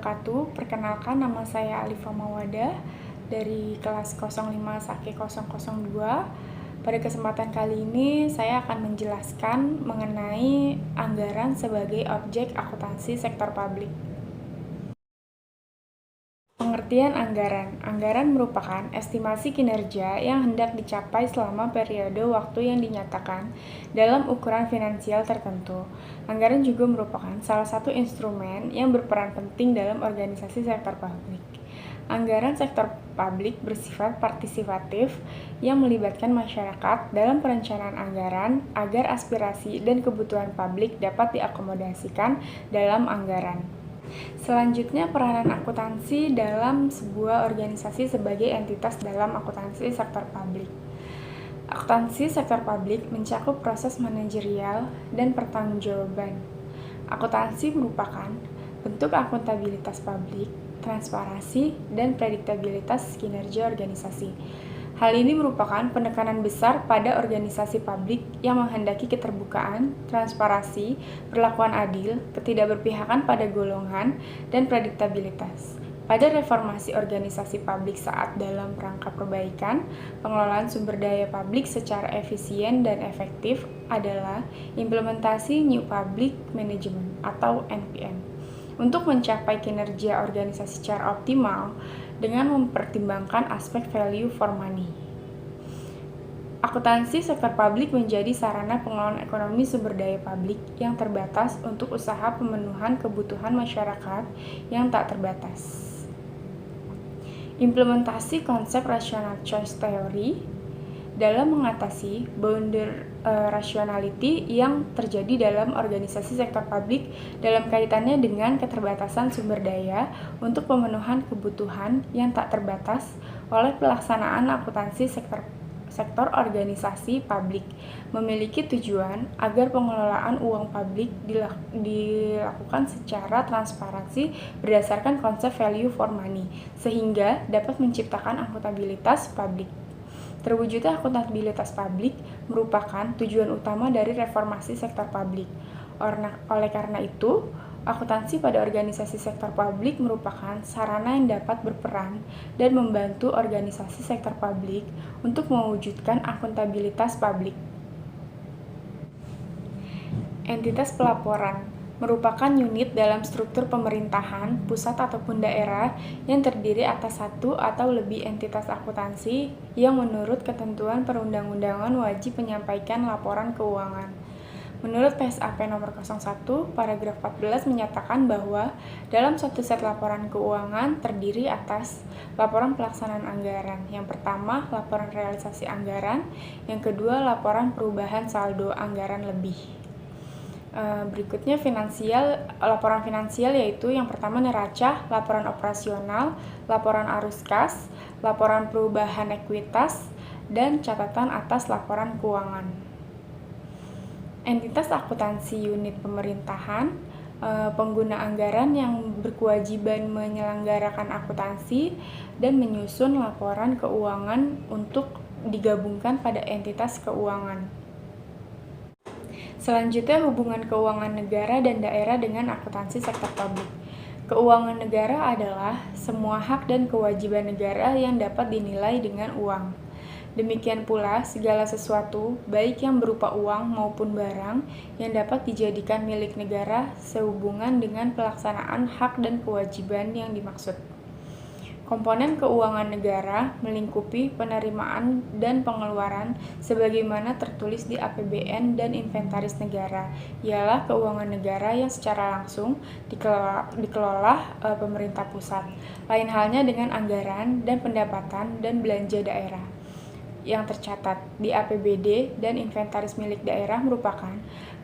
wabarakatuh. Perkenalkan, nama saya Alifa Mawada dari kelas 05 Sake 002. Pada kesempatan kali ini saya akan menjelaskan mengenai anggaran sebagai objek akuntansi sektor publik. Pengertian anggaran. Anggaran merupakan estimasi kinerja yang hendak dicapai selama periode waktu yang dinyatakan dalam ukuran finansial tertentu. Anggaran juga merupakan salah satu instrumen yang berperan penting dalam organisasi sektor publik. Anggaran sektor publik bersifat partisipatif yang melibatkan masyarakat dalam perencanaan anggaran agar aspirasi dan kebutuhan publik dapat diakomodasikan dalam anggaran. Selanjutnya, peranan akuntansi dalam sebuah organisasi sebagai entitas dalam akuntansi sektor publik. Akuntansi sektor publik mencakup proses manajerial dan pertanggungjawaban. Akuntansi merupakan bentuk akuntabilitas publik, transparansi, dan prediktabilitas kinerja organisasi. Hal ini merupakan penekanan besar pada organisasi publik yang menghendaki keterbukaan, transparansi, perlakuan adil, ketidakberpihakan pada golongan, dan prediktabilitas. Pada reformasi organisasi publik saat dalam rangka perbaikan, pengelolaan sumber daya publik secara efisien dan efektif adalah implementasi New Public Management atau NPM. Untuk mencapai kinerja organisasi secara optimal dengan mempertimbangkan aspek value for money. Akuntansi sektor publik menjadi sarana pengelolaan ekonomi sumber daya publik yang terbatas untuk usaha pemenuhan kebutuhan masyarakat yang tak terbatas. Implementasi konsep rational choice theory dalam mengatasi boundary rationality yang terjadi dalam organisasi sektor publik dalam kaitannya dengan keterbatasan sumber daya untuk pemenuhan kebutuhan yang tak terbatas oleh pelaksanaan akuntansi sektor organisasi publik memiliki tujuan agar pengelolaan uang publik dilakukan secara transparansi berdasarkan konsep value for money sehingga dapat menciptakan akuntabilitas publik. Terwujudnya akuntabilitas publik merupakan tujuan utama dari reformasi sektor publik. Oleh karena itu, akuntansi pada organisasi sektor publik merupakan sarana yang dapat berperan dan membantu organisasi sektor publik untuk mewujudkan akuntabilitas publik. Entitas pelaporan merupakan unit dalam struktur pemerintahan, pusat ataupun daerah yang terdiri atas satu atau lebih entitas akuntansi yang menurut ketentuan perundang-undangan wajib menyampaikan laporan keuangan. Menurut PSAP nomor 01, paragraf 14 menyatakan bahwa dalam suatu set laporan keuangan terdiri atas laporan pelaksanaan anggaran. Yang pertama, laporan realisasi anggaran. Yang kedua, laporan perubahan saldo anggaran lebih. Berikutnya laporan finansial yaitu yang pertama neraca, laporan operasional, laporan arus kas, laporan perubahan ekuitas, dan catatan atas laporan keuangan. Entitas akuntansi unit pemerintahan, pengguna anggaran yang berkewajiban menyelenggarakan akuntansi dan menyusun laporan keuangan untuk digabungkan pada entitas keuangan. Selanjutnya, hubungan keuangan negara dan daerah dengan akuntansi sektor publik. Keuangan negara adalah semua hak dan kewajiban negara yang dapat dinilai dengan uang. Demikian pula, segala sesuatu, baik yang berupa uang maupun barang, yang dapat dijadikan milik negara sehubungan dengan pelaksanaan hak dan kewajiban yang dimaksud. Komponen keuangan negara melingkupi penerimaan dan pengeluaran sebagaimana tertulis di APBN dan Inventaris Negara, ialah keuangan negara yang secara langsung dikelola pemerintah pusat. Lain halnya dengan anggaran dan pendapatan dan belanja daerah yang tercatat di APBD dan Inventaris milik daerah merupakan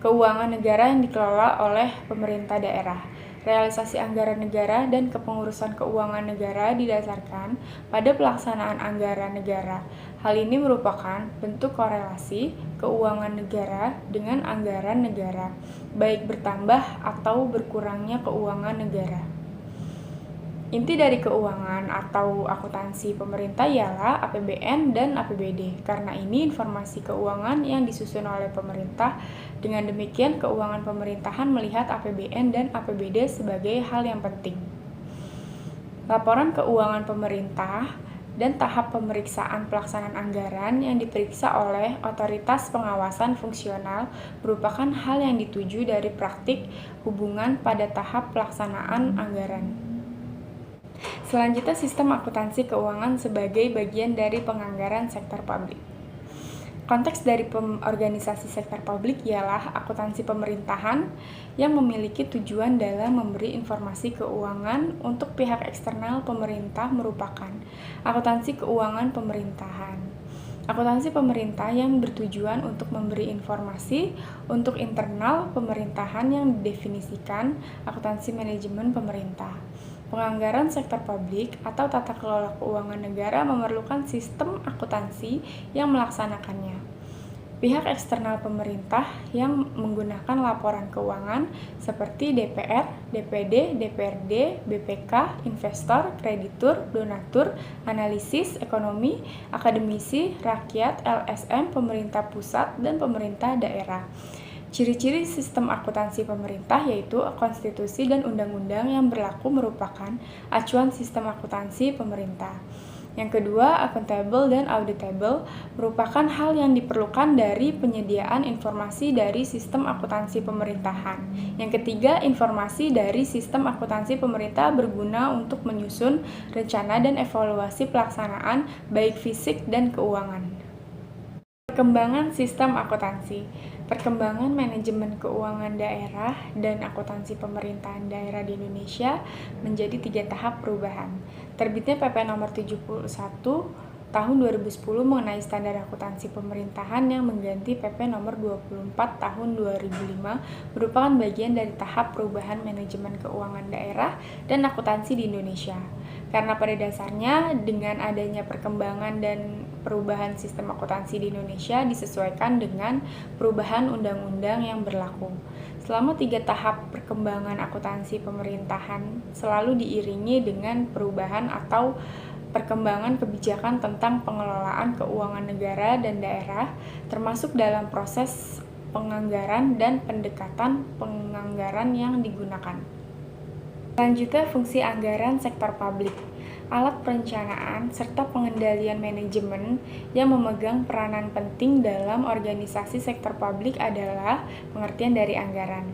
keuangan negara yang dikelola oleh pemerintah daerah. Realisasi anggaran negara dan kepengurusan keuangan negara didasarkan pada pelaksanaan anggaran negara. Hal ini merupakan bentuk korelasi keuangan negara dengan anggaran negara, baik bertambah atau berkurangnya keuangan negara. Inti dari keuangan atau akuntansi pemerintah ialah APBN dan APBD. Karena ini informasi keuangan yang disusun oleh pemerintah. Dengan demikian, keuangan pemerintahan melihat APBN dan APBD sebagai hal yang penting. laporan keuangan pemerintah, dan tahap pemeriksaan pelaksanaan anggaran yang diperiksa oleh otoritas pengawasan fungsional merupakan hal yang dituju dari praktik hubungan pada tahap pelaksanaan anggaran. Selanjutnya, sistem akuntansi keuangan sebagai bagian dari penganggaran sektor publik. Konteks dari organisasi sektor publik ialah akuntansi pemerintahan yang memiliki tujuan dalam memberi informasi keuangan untuk pihak eksternal pemerintah merupakan akuntansi keuangan pemerintahan. Akuntansi pemerintah yang bertujuan untuk memberi informasi untuk internal pemerintahan yang didefinisikan akuntansi manajemen pemerintah. Penganggaran sektor publik atau tata kelola keuangan negara memerlukan sistem akuntansi yang melaksanakannya. Pihak eksternal pemerintah yang menggunakan laporan keuangan seperti DPR, DPD, DPRD, BPK, investor, kreditur, donatur, analisis ekonomi, akademisi, rakyat, LSM, pemerintah pusat, dan pemerintah daerah. Ciri-ciri sistem akuntansi pemerintah yaitu konstitusi dan undang-undang yang berlaku merupakan acuan sistem akuntansi pemerintah. Yang kedua, accountable dan auditable merupakan hal yang diperlukan dari penyediaan informasi dari sistem akuntansi pemerintahan. Yang ketiga, informasi dari sistem akuntansi pemerintah berguna untuk menyusun rencana dan evaluasi pelaksanaan baik fisik dan keuangan. Perkembangan sistem akuntansi. Perkembangan manajemen keuangan daerah dan akuntansi pemerintahan daerah di Indonesia menjadi 3 tahap perubahan. Terbitnya PP Nomor 71 Tahun 2010 mengenai standar akuntansi pemerintahan yang mengganti PP Nomor 24 Tahun 2005 merupakan bagian dari tahap perubahan manajemen keuangan daerah dan akuntansi di Indonesia. Karena pada dasarnya dengan adanya perkembangan dan perubahan sistem akuntansi di Indonesia disesuaikan dengan perubahan undang-undang yang berlaku. Selama 3 tahap perkembangan akuntansi pemerintahan selalu diiringi dengan perubahan atau perkembangan kebijakan tentang pengelolaan keuangan negara dan daerah, termasuk dalam proses penganggaran dan pendekatan penganggaran yang digunakan. Selanjutnya, fungsi anggaran sektor publik, alat perencanaan, serta pengendalian manajemen yang memegang peranan penting dalam organisasi sektor publik adalah pengertian dari anggaran.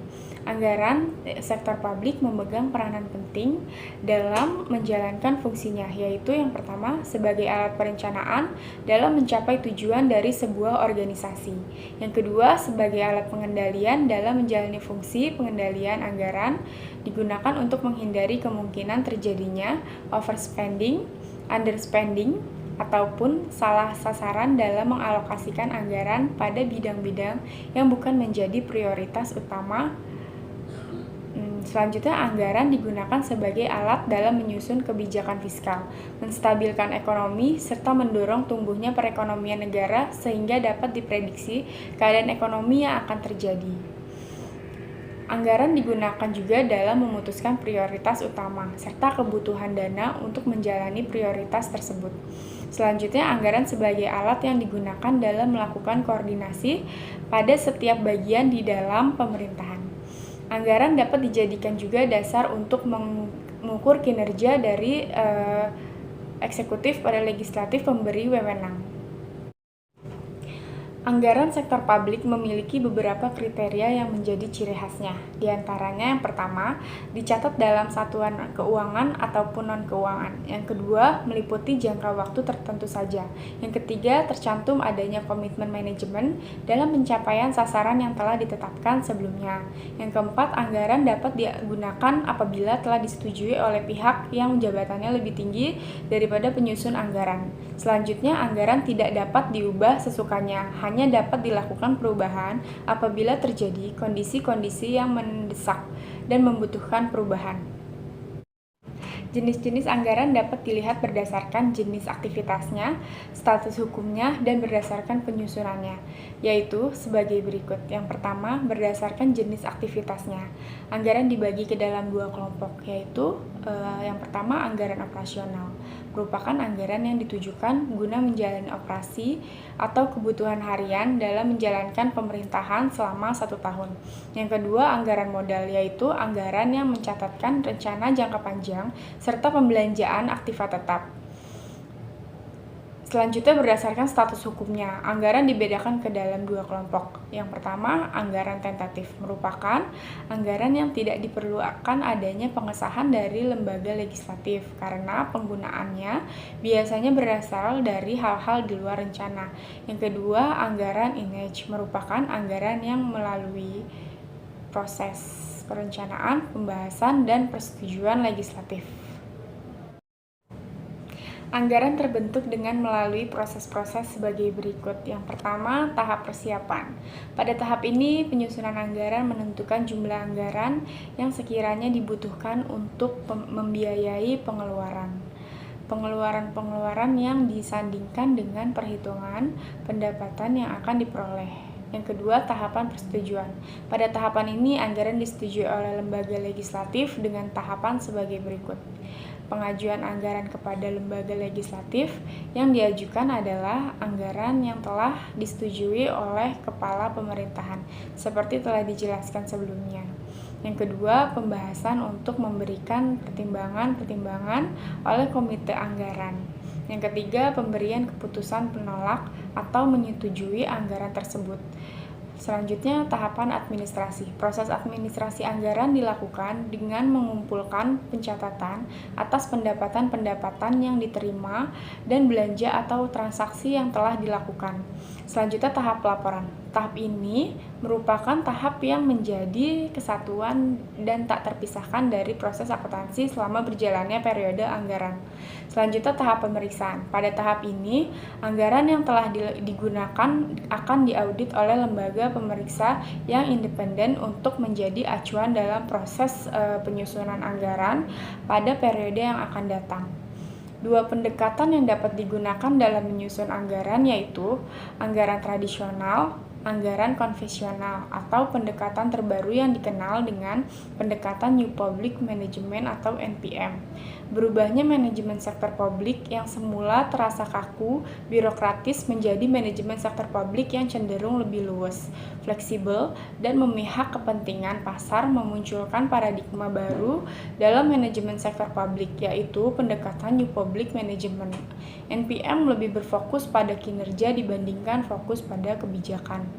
Anggaran sektor publik memegang peranan penting dalam menjalankan fungsinya, yaitu yang pertama sebagai alat perencanaan dalam mencapai tujuan dari sebuah organisasi. Yang kedua sebagai alat pengendalian dalam menjalani fungsi pengendalian anggaran, digunakan untuk menghindari kemungkinan terjadinya overspending, underspending, ataupun salah sasaran dalam mengalokasikan anggaran pada bidang-bidang yang bukan menjadi prioritas utama. Selanjutnya, anggaran digunakan sebagai alat dalam menyusun kebijakan fiskal, menstabilkan ekonomi, serta mendorong tumbuhnya perekonomian negara sehingga dapat diprediksi keadaan ekonomi yang akan terjadi. Anggaran digunakan juga dalam memutuskan prioritas utama, serta kebutuhan dana untuk menjalani prioritas tersebut. Selanjutnya, anggaran sebagai alat yang digunakan dalam melakukan koordinasi pada setiap bagian di dalam pemerintahan. Anggaran dapat dijadikan juga dasar untuk mengukur kinerja dari eksekutif pada legislatif pemberi wewenang. Anggaran sektor publik memiliki beberapa kriteria yang menjadi ciri khasnya. Di antaranya yang pertama, dicatat dalam satuan keuangan ataupun non-keuangan. Yang kedua, meliputi jangka waktu tertentu saja. Yang ketiga, tercantum adanya komitmen manajemen dalam pencapaian sasaran yang telah ditetapkan sebelumnya. Yang keempat, anggaran dapat digunakan apabila telah disetujui oleh pihak yang jabatannya lebih tinggi daripada penyusun anggaran. Selanjutnya, anggaran tidak dapat diubah sesukanya, hanya dapat dilakukan perubahan apabila terjadi kondisi-kondisi yang mendesak dan membutuhkan perubahan. Jenis-jenis anggaran dapat dilihat berdasarkan jenis aktivitasnya, status hukumnya, dan berdasarkan penyusunannya, yaitu sebagai berikut. Yang pertama, berdasarkan jenis aktivitasnya. Anggaran dibagi ke dalam 2 kelompok, yaitu yang pertama anggaran operasional. merupakan anggaran yang ditujukan guna menjalani operasi atau kebutuhan harian dalam menjalankan pemerintahan selama 1 tahun. Yang kedua, anggaran modal, yaitu anggaran yang mencatatkan rencana jangka panjang serta pembelanjaan aktiva tetap. Selanjutnya, berdasarkan status hukumnya, anggaran dibedakan ke dalam 2 kelompok. Yang pertama, anggaran tentatif, merupakan anggaran yang tidak diperlukan adanya pengesahan dari lembaga legislatif karena penggunaannya biasanya berasal dari hal-hal di luar rencana. Yang kedua, anggaran INEJ, merupakan anggaran yang melalui proses perencanaan, pembahasan, dan persetujuan legislatif. Anggaran terbentuk dengan melalui proses-proses sebagai berikut. Yang pertama, tahap persiapan. Pada tahap ini, penyusunan anggaran menentukan jumlah anggaran yang sekiranya dibutuhkan untuk membiayai pengeluaran. Pengeluaran-pengeluaran yang disandingkan dengan perhitungan pendapatan yang akan diperoleh. Yang kedua, tahapan persetujuan. Pada tahapan ini, anggaran disetujui oleh lembaga legislatif dengan tahapan sebagai berikut. Pengajuan anggaran kepada lembaga legislatif yang diajukan adalah anggaran yang telah disetujui oleh kepala pemerintahan, seperti telah dijelaskan sebelumnya. Yang kedua, pembahasan untuk memberikan pertimbangan-pertimbangan oleh komite anggaran. Yang ketiga, pemberian keputusan penolak atau menyetujui anggaran tersebut. Selanjutnya, tahapan administrasi. Proses administrasi anggaran dilakukan dengan mengumpulkan pencatatan atas pendapatan-pendapatan yang diterima dan belanja atau transaksi yang telah dilakukan. Selanjutnya, tahap pelaporan. Tahap ini merupakan tahap yang menjadi kesatuan dan tak terpisahkan dari proses akuntansi selama berjalannya periode anggaran. Selanjutnya, tahap pemeriksaan. Pada tahap ini, anggaran yang telah digunakan akan diaudit oleh lembaga pemeriksa yang independen untuk menjadi acuan dalam proses penyusunan anggaran pada periode yang akan datang. Dua pendekatan yang dapat digunakan dalam menyusun anggaran yaitu anggaran tradisional, anggaran konvensional, atau pendekatan terbaru yang dikenal dengan pendekatan New Public Management atau NPM. Berubahnya manajemen sektor publik yang semula terasa kaku, birokratis menjadi manajemen sektor publik yang cenderung lebih luas, fleksibel, dan memihak kepentingan pasar memunculkan paradigma baru dalam manajemen sektor publik, yaitu pendekatan New Public Management. NPM lebih berfokus pada kinerja dibandingkan fokus pada kebijakan.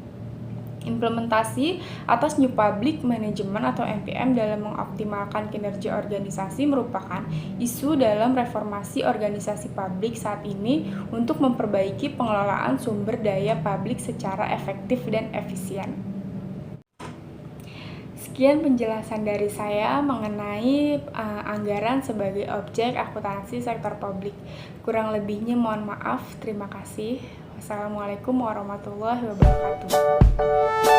Implementasi atas New Public Management atau NPM dalam mengoptimalkan kinerja organisasi merupakan isu dalam reformasi organisasi publik saat ini untuk memperbaiki pengelolaan sumber daya publik secara efektif dan efisien. Sekian penjelasan dari saya mengenai anggaran sebagai objek akuntansi sektor publik. Kurang lebihnya mohon maaf. Terima kasih. Wassalamualaikum warahmatullahi wabarakatuh.